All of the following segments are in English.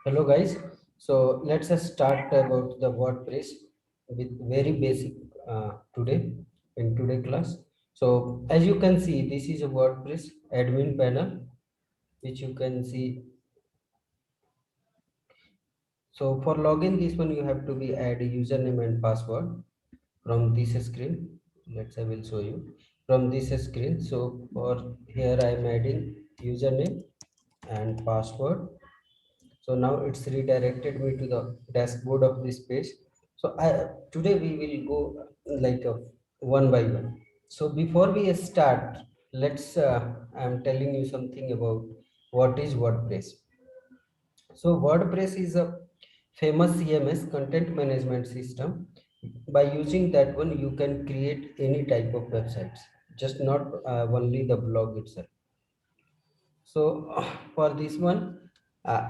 Hello guys. So let's just start about the WordPress with very basic today in today class. So as you can see, this is a WordPress admin panel, which you can see. So for login, this one you have to be add username and password from this screen. I will show you from this screen. So for here I am adding username and password. So now it's redirected me to the dashboard of this page. So today we will go like one by one. So before we start, I'm telling you something about what is WordPress. So WordPress is a famous CMS, content management system. By using that one you can create any type of websites, just not only the blog itself. So for this one,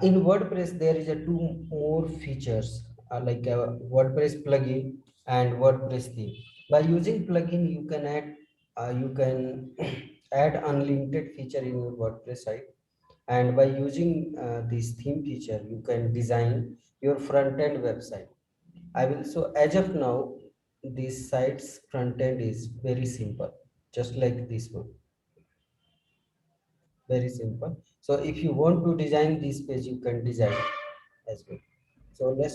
in WordPress there is a two more features, like a WordPress plugin and WordPress theme. By using plugin, you can add unlimited feature in your WordPress site, and by using this theme feature, you can design your front end website. I will so as of now, this site's front end is very simple, just like this one, very simple. So if you want to design this page, you can design as well. So go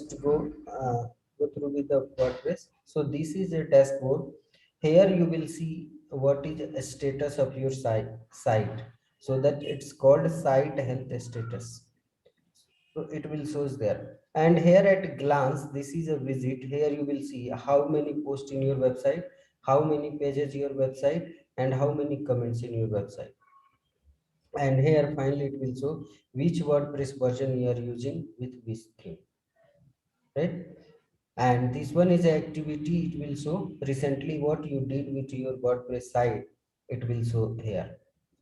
through with the WordPress. So this is a dashboard. Here you will see what is the status of your site, so that it's called site health status. So it will shows there. And here at glance, this is a visit. Here you will see how many posts in your website, how many pages your website, and how many comments in your website. And here finally it will show which WordPress version you are using with which theme, right? And this one is a activity. It will show recently what you did with your WordPress site. It will show here.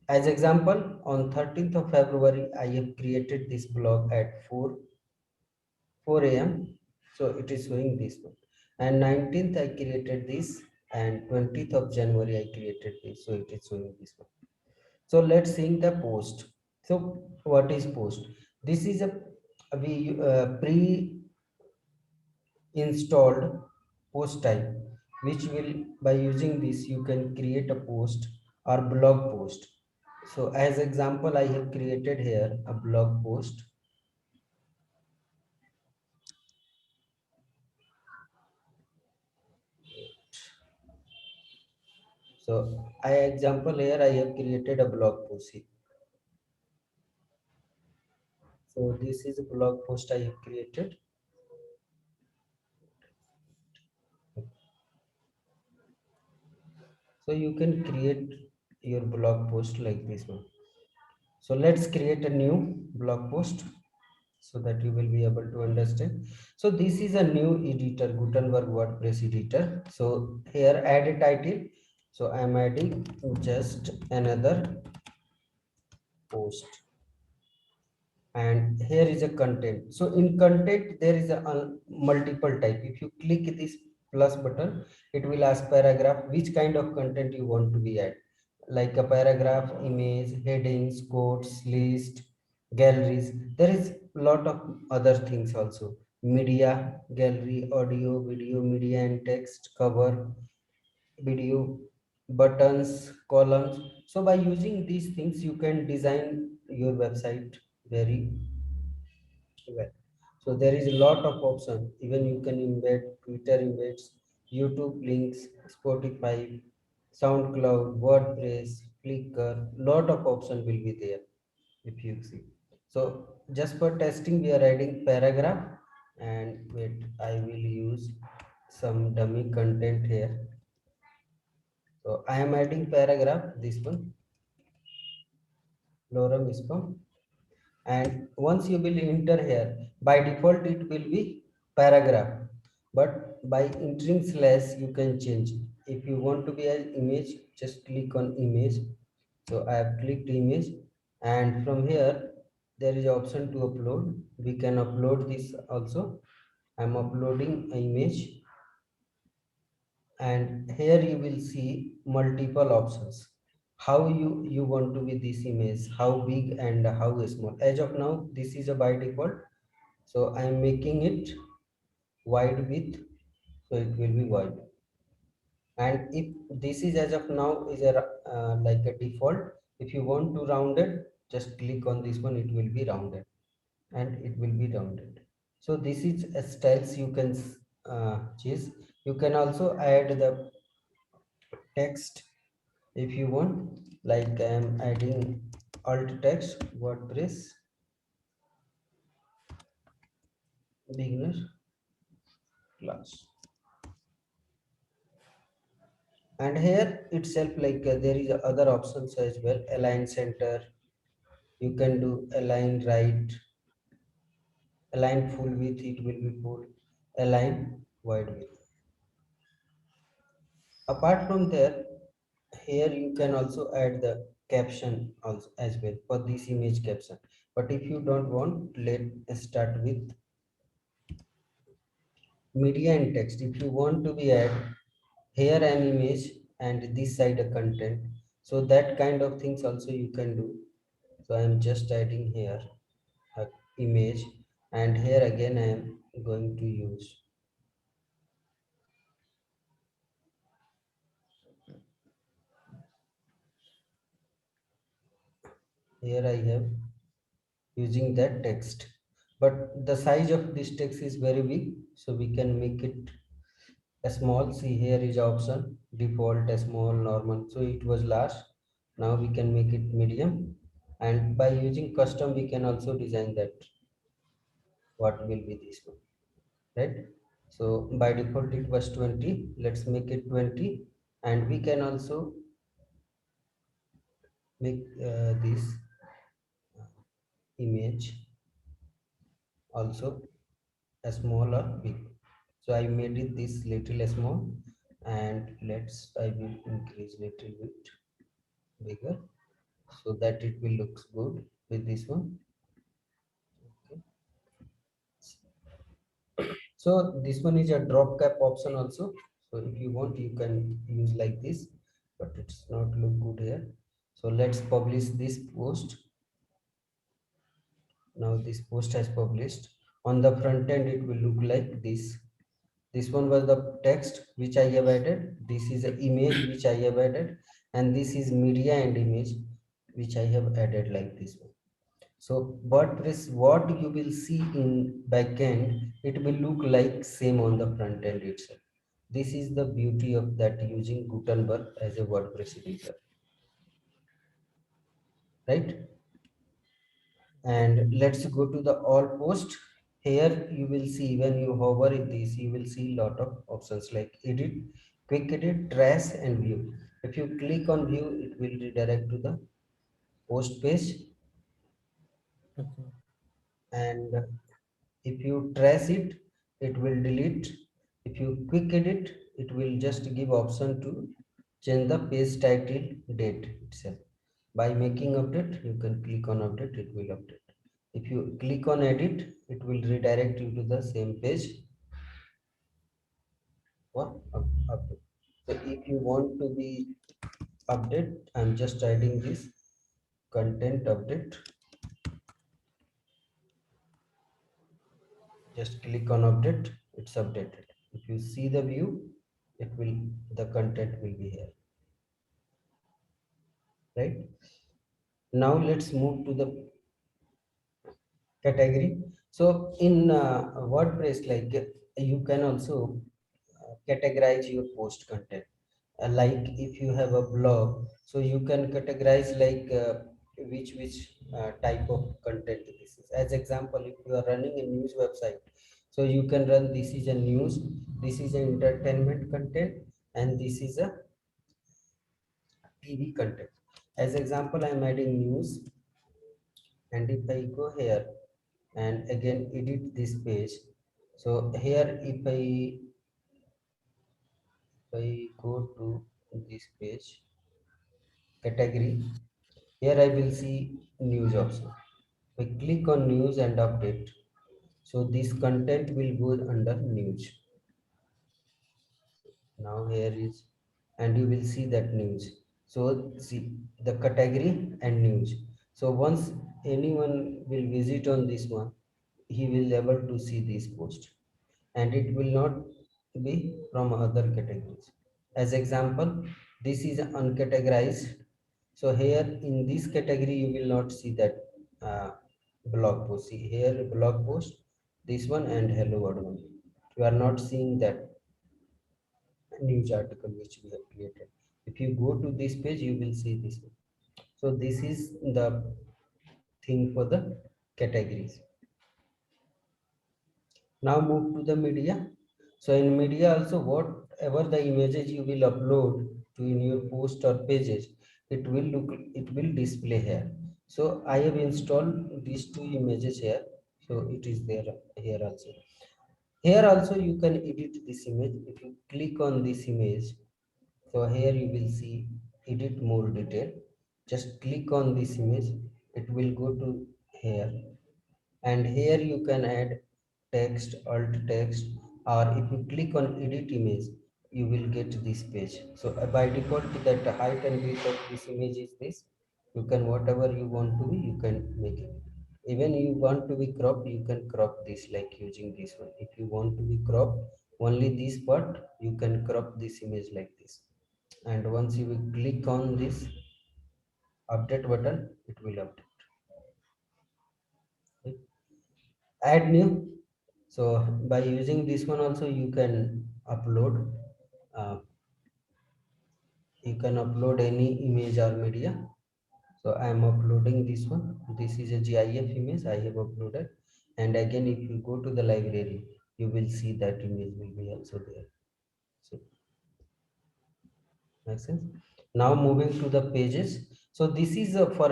As example, on 13th of February I have created this blog at 4 a.m. So it is showing this one. And 19th I created this, and 20th of January I created this, so it is showing this one. So let's see the post. So what is post? This is a we pre-installed post type, which will, by using this you can create a post or blog post. So as example, I have created here a blog post. So I example here I have created a blog post here. So this is a blog post I have created. So you can create your blog post like this one. So let's create a new blog post so that you will be able to understand. So this is a new editor, Gutenberg WordPress editor. So here add a title. So I am adding just another post, and here is a content. So in content there is a multiple type. If you click this plus button, it will ask paragraph which kind of content you want to be add, like a paragraph, image, headings, quotes, list, galleries. There is lot of other things also: media, gallery, audio, video, media and text, cover, video, buttons, columns. So by using these things you can design your website very well. So there is a lot of option. Even you can embed Twitter embeds, YouTube links, Spotify, SoundCloud, WordPress, Flickr. Lot of option will be there if you see. So just for testing, we are adding paragraph, and wait, I will use some dummy content here. So I am adding paragraph, this one, lorem ipsum. And once you will enter here, by default it will be paragraph, but by entering slash you can change. If you want to be an image, just click on image. So I have clicked image, and from here there is option to upload. We can upload this also. I'm uploading an image, and here you will see multiple options. How you want to be this image, how big and how small. As of now, this is a by default. So I am making it wide width, so it will be wide. And if this is as of now is a like a default, if you want to round it, just click on this one, it will be rounded, and it will be rounded. So this is a styles you can choose. You can also add the text if you want, like I am adding alt text WordPress beginner class. And here itself, like there is other options as well. Align center, you can do align right, align full width, it will be full, align wide width. Apart from there, here you can also add the caption also as well for this image caption. But if you don't want, let's start with media and text. If you want to be add here an image and this side a content, so that kind of things also you can do. So I am just adding here a image, and here again I am going to use, here I have using that text, but the size of this text is very big, so we can make it a small. See, here is option default a small, normal, so it was large. Now we can make it medium, and by using custom we can also design that what will be this one, right? So by default it was 20, let's make it 20. And we can also make this image also a small or big. So I made it this little small, and let's I will increase little bit bigger, so that it will looks good with this one. Okay. So this one is a drop cap option also, so if you want you can use like this, but it's not look good here. So let's publish this post. Now this post has published. On the front end it will look like this one was the text which I have added, this is an image which I have added, and this is media and image which I have added like this one. So WordPress, what you will see in backend, it will look like same on the front end itself. This is the beauty of that using Gutenberg as a WordPress editor, right? And let's go to the all post. Here you will see when you hover in this, you will see lot of options like edit, quick edit, trace and view. If you click on view, it will redirect to the post page. Okay. And if you trace it, it will delete. If you quick edit, it will just give option to change the page title date itself. By making update, you can click on update, it will update. If you click on edit, it will redirect you to the same page for update. So if you want to be update, I'm just adding this content update. Just click on update, it's updated. If you see the view, it will, the content will be here, right? Now let's move to the category. So in WordPress, like you can also categorize your post content. Like if you have a blog, so you can categorize like which type of content this is. As example, if you are running a news website, so you can run this is a news, this is an entertainment content, and this is a TV content. As example, I am adding news, and if I go here and again edit this page, so here if I go to this page category, here I will see news option. We click on news and update, so this content will go under news. Now here is, and you will see that news. So see the category and news. So once anyone will visit on this one, he will able to see this post, and it will not be from other categories. As example, this is uncategorized. So here in this category, you will not see that uh, blog post. See here, blog post, this one and hello world one. You are not seeing that news article which we have created. If you go to this page, you will see this one. So this is the thing for the categories. Now move to the media. So in media also, whatever the images you will upload to in your post or pages, it will display here. So I have installed these two images here. So it is there here also. Here also you can edit this image. If you click on this image, so here you will see edit more detail. Just click on this image. It will go to here, and here you can add text, alt text, or if you click on edit image, you will get this page. So by default, that height and width of this image is this. You can whatever you want to be, you can make it. Even you want to be crop, you can crop this like using this one. If you want to be crop only this part, you can crop this image like this. And once you will click on this update button, it will update. Add new. So by using this one also, you can upload uh, any image or media. So I am uploading this one. This is a GIF image I have uploaded, and again if you go to the library, you will see that image will be also there. So makes sense. Now moving to the pages. So this is for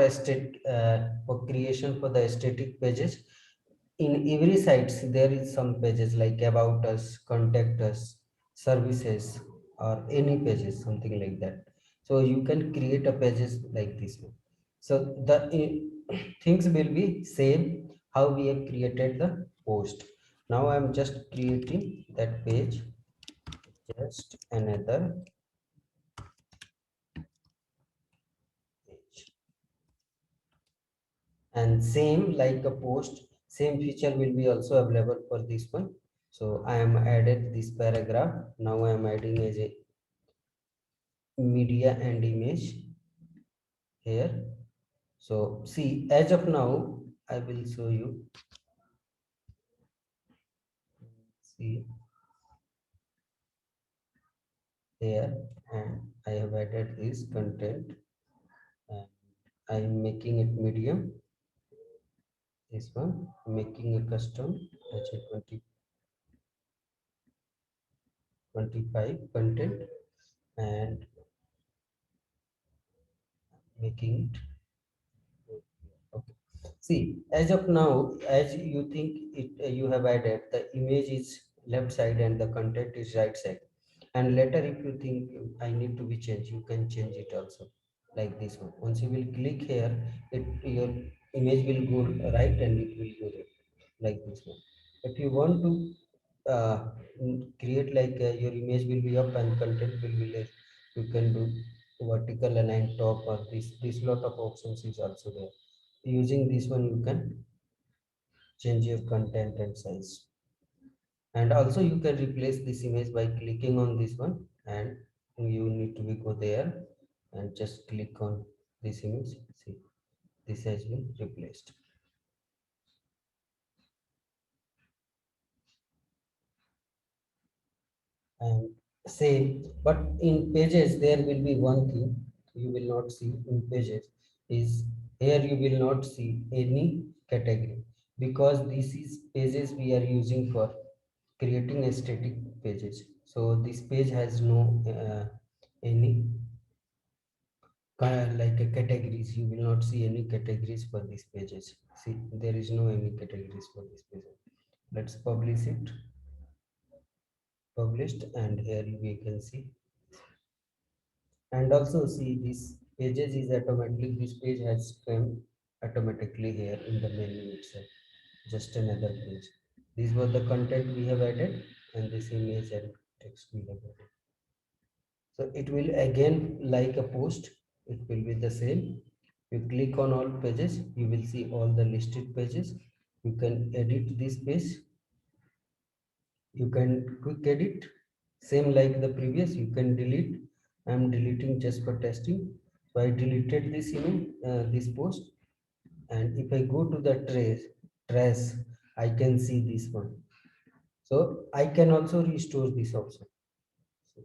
for creation for the static pages. In every sites there is some pages like about us, contact us, services, or any pages, something like that. So you can create a pages like this one. So the things will be same how we have created the post. Now I am just creating that page, just another page, and same like a post, same feature will be also available for this one. So I am added this paragraph. Now I am adding as a media and image here. So see, as of now, I will show you. See here, and I have added this content, and I am making it medium. This one, making a custom as a 2025 content, and making it. Okay. See, as of now, as you think it, you have added the image is left side and the content is right side. And later, if you think I need to be changed, you can change it also like this one. Once you will click here, your image will go right and it will go left like this one. If you want to create like your image will be up and content will be left, you can do vertical align top, or this lot of options is also there. Using this one, you can change your content and size. And also you can replace this image by clicking on this one, and you need to be go there and just click on this image. See, this has been replaced. And same, but in pages there will be one thing you will not see in pages is, here you will not see any category, because this is pages we are using for creating a static pages. So this page has no any like a categories. You will not see any categories for these pages. See, there is no any categories for this page. Let's publish it. Published, and here we can see. And also see, this pages is automatically, this page has come automatically here in the menu itself. Just another page. These were the content we have added, and this image and text we have added. So it will again like a post, it will be the same. You click on all pages, you will see all the listed pages You can edit this page. You can quick edit, same like the previous. You can delete. I am deleting just for testing. So I deleted this image, this post, and if I go to the trace, I can see this one. So I can also restore this option. So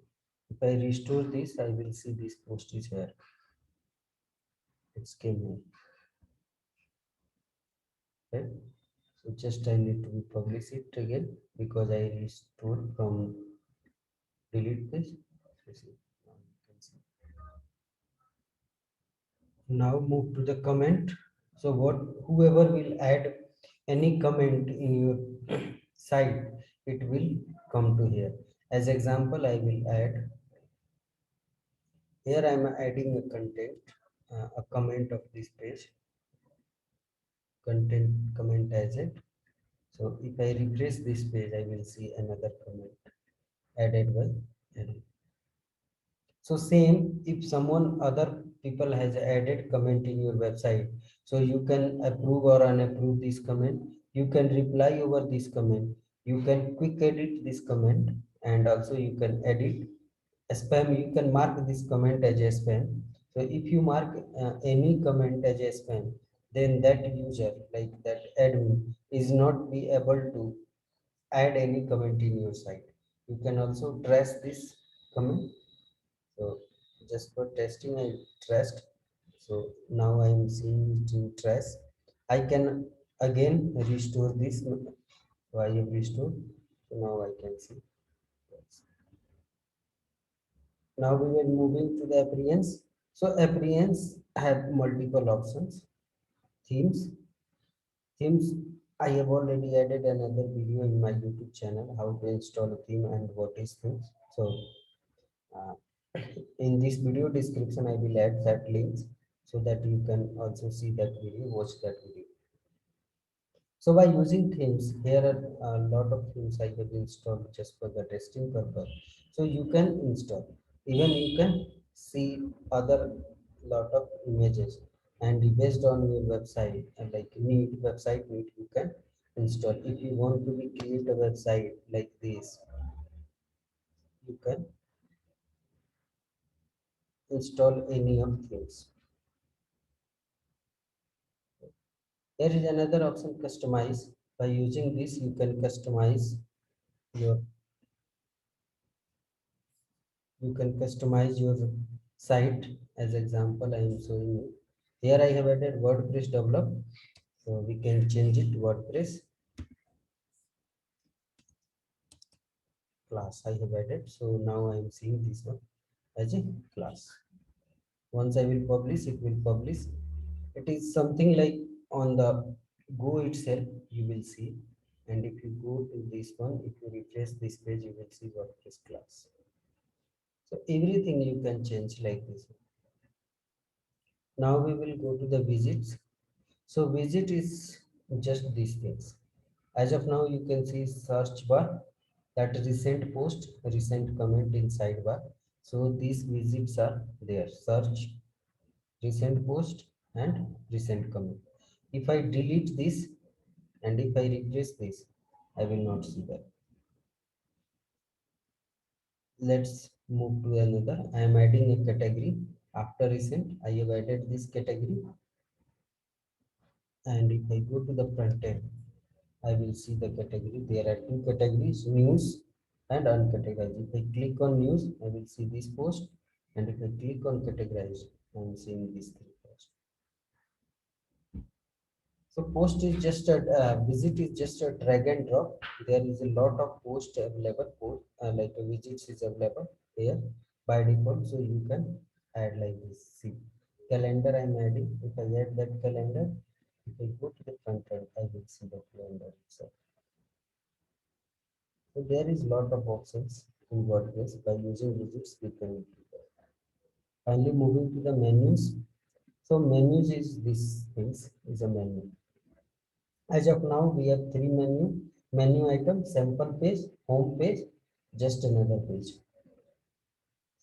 if I restore this, I will see this post is here. It's came here. Right? So just I need to publish it again because I restored from delete this. So see, now you can see. Now move to the comment. So what whoever will add any comment in your site, it will come to here. As example, I will add here. I am adding a content, a comment of this page, content comment as it. So if I refresh this page, I will see another comment added by added. So same, if someone other people has added comment in your website, so you can approve or unapprove this comment. You can reply over this comment. You can quick edit this comment, and also you can edit spam. You can mark this comment as a spam. So if you mark any comment as a spam, then that user, like that admin, is not be able to add any comment in your site. You can also trace this comment. So just for testing, I trust. So now I am seeing it in trace. I can again restore this. So I have restored. So now I can see. Now we are moving to the appearance. So appearance have multiple options. Themes. Themes. I have already added another video in my YouTube channel how to install a theme and what is themes. So uh, in this video description I will add that links so that you can also see that video, watch that video. So by using themes, here are a lot of themes I have installed just for the testing purpose. So you can install, even you can see other lot of images, and based on your website and like website need, you can install. If you want to be create a website like this, you can install any of themes. There is another option, customize. By using this, you can customize your your site. As example, I am showing you. Here I have added WordPress develop. So we can change it to WordPress class. I have added. So now I am seeing this one as a class. Once I will publish, it will publish. It is something like on the Go itself, you will see. And if you go to this one, if you refresh this page, you will see WordPress class. So everything you can change like this. Now we will go to the widgets. So widget is just these things. As of now, you can see search bar, that recent post, recent comment in sidebar. So these widgets are there: search, recent post, and recent comment. If I delete this and if I refresh this, I will not see that. Let's move to another. I am adding a category after recent. I have added this category, and if I go to the front end, I will see the category. There are two categories: news and uncategorized. If I click on news, I will see this post, and if I click on categorized, I am seeing these three posts. So post is just a visit is just a drag and drop. There is a lot of post available. Post like a widgets is available here by default. So you can add like this. See, calendar I'm adding. If I add that calendar, if I go to the front end, I will see the calendar itself. So there is lot of options in WordPress. By using widgets, we can do that. Finally, moving to the menus. So menus is this things is a menu. As of now, we have three menu items: sample page, home page, just another page.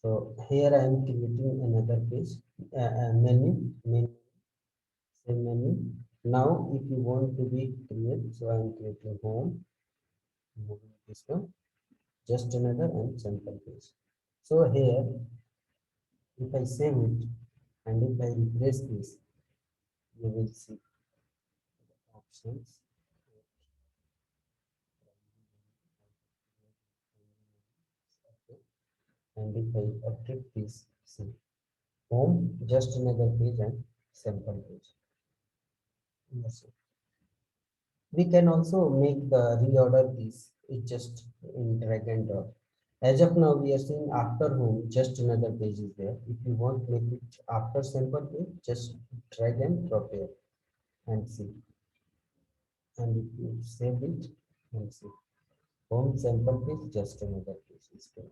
So here I am creating another page, menu, same menu. Now, if you want to be create, so I am creating home, moving this one, just another and sample page. So here, if I save it and if I refresh this, you will see options. Okay. And if I update this, see home, just another page and sample page. Yes. We can also make the reorder this. It just in drag and drop. As of now, we are seeing after home, just another page is there. If you want to make it after sample page, just drag and drop here and see. And if you save it and see, home sample page, just another page is there.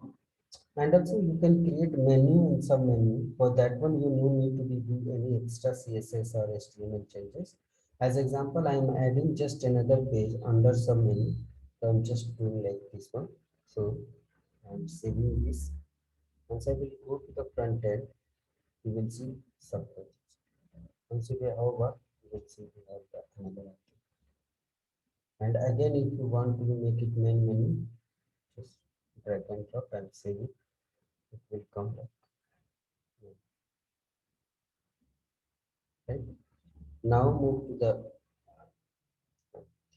And also you can create menu and sub menu. For that one, you no need to be do any extra CSS or HTML changes. As example, I am adding just another page under sub menu. So I'm just doing like this one. So I'm saving this. Once I will go to the front end, you will see sub pages. Once you have over, you will see we have the another item. And again, if you want to make it main menu, just drag and drop and save it. It will come back. Right? Now move to the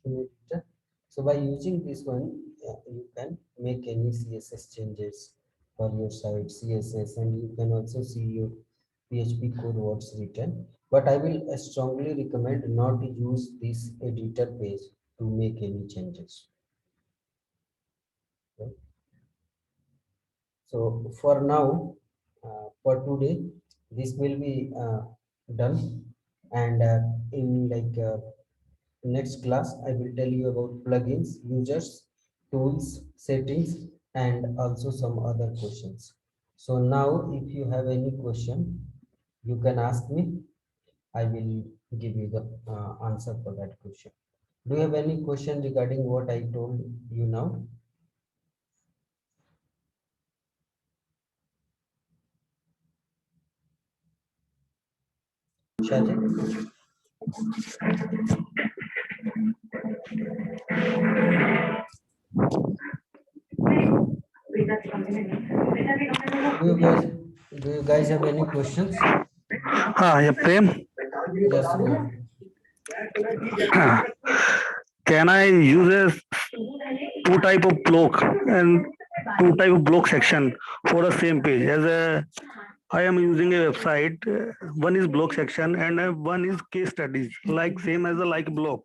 theme editor. So by using this one, you can make any CSS changes for your site CSS, and you can also see your PHP code what's written. But I will strongly recommend not to use this editor page to make any changes. Okay? So for now, for today, this will be done, and in like next class, I will tell you about plugins, users, tools, settings, and also some other questions. So now, if you have any question, you can ask me. I will give you the answer for that question. Do you have any question regarding what I told you now? Shajit? Do you guys do you guys have any questions? Yeah, Prem. Yes, go ahead. Can I use a two type of block and two type of block section for the same page? As a I am using a website. One is block section and one is case studies, like same as the like block.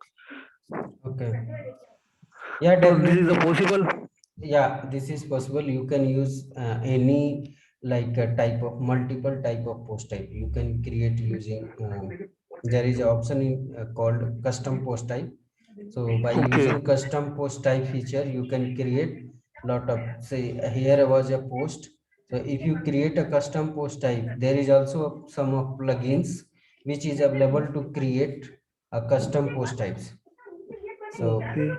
Okay. Yeah, So this is a definitely. possible. Yeah, this is possible. You can use any like a type of multiple type of post type. You can create using there is an option in, called custom post type. So by Okay, using custom post type feature, you can create lot of, say here was a post. So if you create a custom post type, there is also some of plugins which is available to create a custom post types. So okay,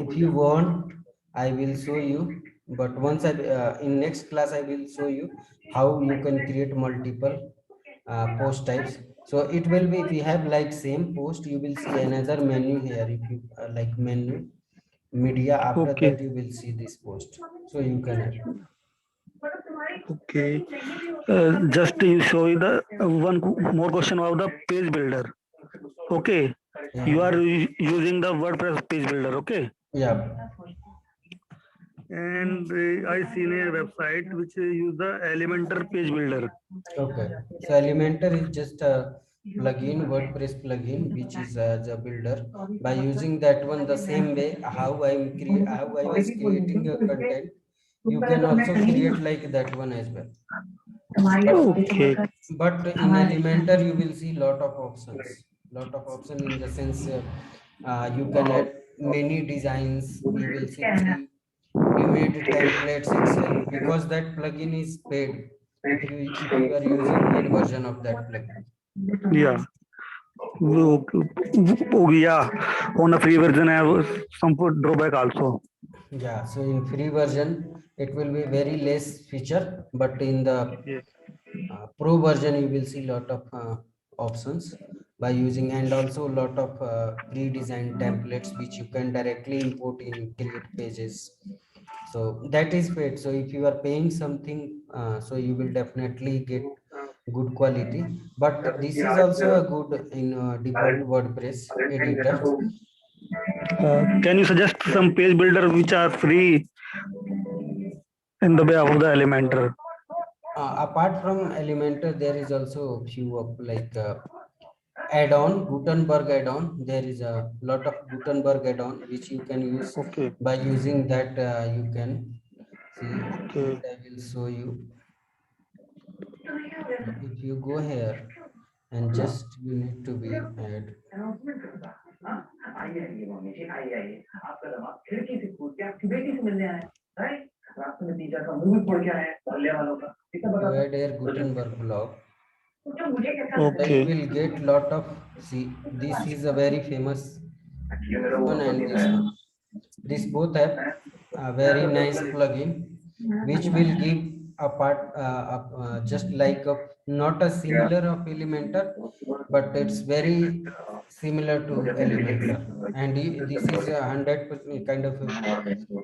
if you want, I will show you. But once I in next class I will show you how you can create multiple post types. So it will be if you have like same post, you will see another menu here. If you like menu media, after okay, that you will see this post. So you can add. okay. Just you show you the more question about the page builder. Okay, Yeah, you are using the WordPress page builder. Okay, yeah. and I seen a website which use the Elementor page builder. Okay. So Elementor is just a plugin, WordPress plugin, which is as a builder. By using that one the same way how I was creating a content, you can also create like that one as well. But Okay, in Elementor you will see lot of options. Lot of option in the sense you can add many designs. You will see pre-made templates itself because that plugin is paid. If you are using paid version of that plugin. yeah. Oh, yeah. On a free version, I have some drawback also. Yeah, so in free version it will be very less feature, but in the Yes. pro version you will see lot of options. by using, and also a lot of pre-designed templates which you can directly import in create pages. So that is paid. So if you are paying something, so you will definitely get good quality. But this is also a good in default WordPress editor. Can you suggest some page builder which are free in the way of the Elementor? Apart from Elementor, there is also few of like add-on, Gutenberg add-on. There is a lot of Gutenberg add-on which you can use. Okay. By using that, you can see. Okay. I will show you. If you go here and just you need to be add. You add here Gutenberg blog. Okay. It will get lot of, see, this is a very famous one and this one. This both have a very nice plugin which will give a part just like a not a similar of Elementor, but it's very similar to Elementor, and this is a 100% kind of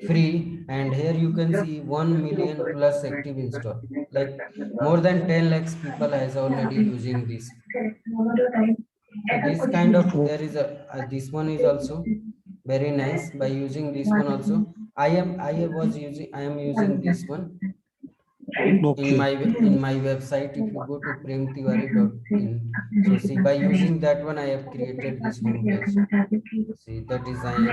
free. And here you can see 1 million plus active install, like more than 10 lakhs people has already using this. So this kind of, there is a this one is also very nice. By using this one also, I am using this one Okay. in my website. If you go to premtiwari.in, so see, by using that one I have created this home page. See the design, and I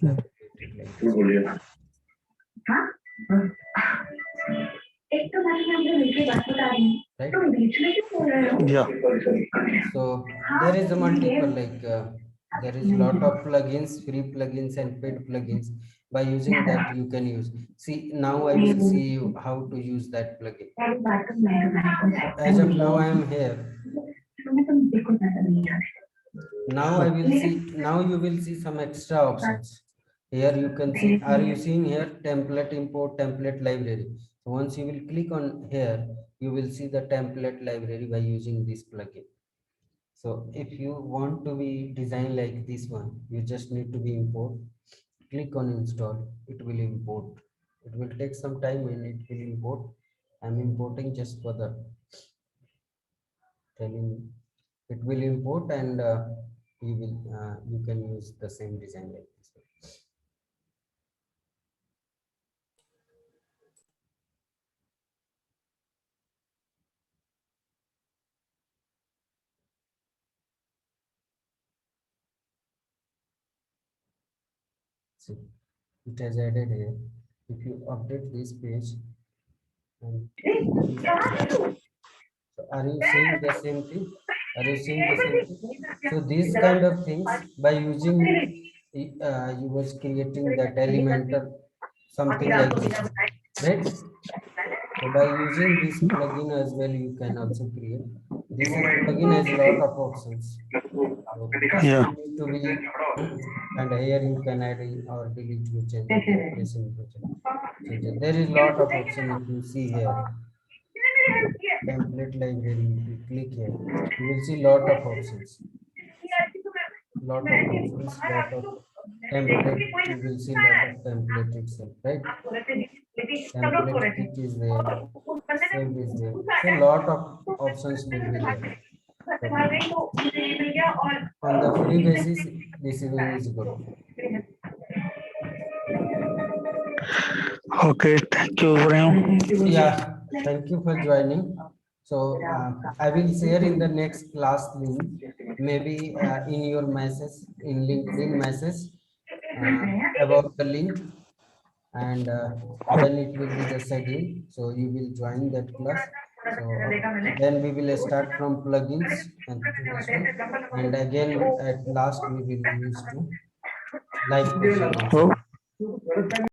have created like this, right? Yeah. So there is a multiple like there is lot of plugins, free plugins and paid plugins. By using that you can use. See, now I will see you how to use that plugin. So as of now I am here. Now I will see, now you will see some extra options. Here you can see, are you seeing here template import, template library? So once you will click on here, you will see the template library by using this plugin. So if you want to be designed like this one, you just need to be import, click on install, it will import. It will take some time and it will import. I'm importing just for the telling, it will import, and you can use the same design like this one. See, it has added here. If you update this page, and so are you seeing the same thing? Are you seeing the same thing? So these kind of things, by using you was creating that Elementor, something like this one, right? So by using this plugin as well, you can also create. This is plugin has a lot of options. So just Yeah. you need to be, and here you can add in or delete your changes, replace in changes. There is lot of option. If you see here, template library, if you click here, you will see lot of options. Lot of options, lot of template. You will see lot of template itself, right? Template kit is there, saved is there. So lot of options will be there. So on the free basis, this is one is good. Okay. Thank you, Brian. Yeah, thank you for joining. So I will share in the next class link, maybe in your message, in LinkedIn message, about the link, and then it will be the schedule. So you will join that class. So then we will start from plugins and to this one, and again at last we will use to live question Oh. answer.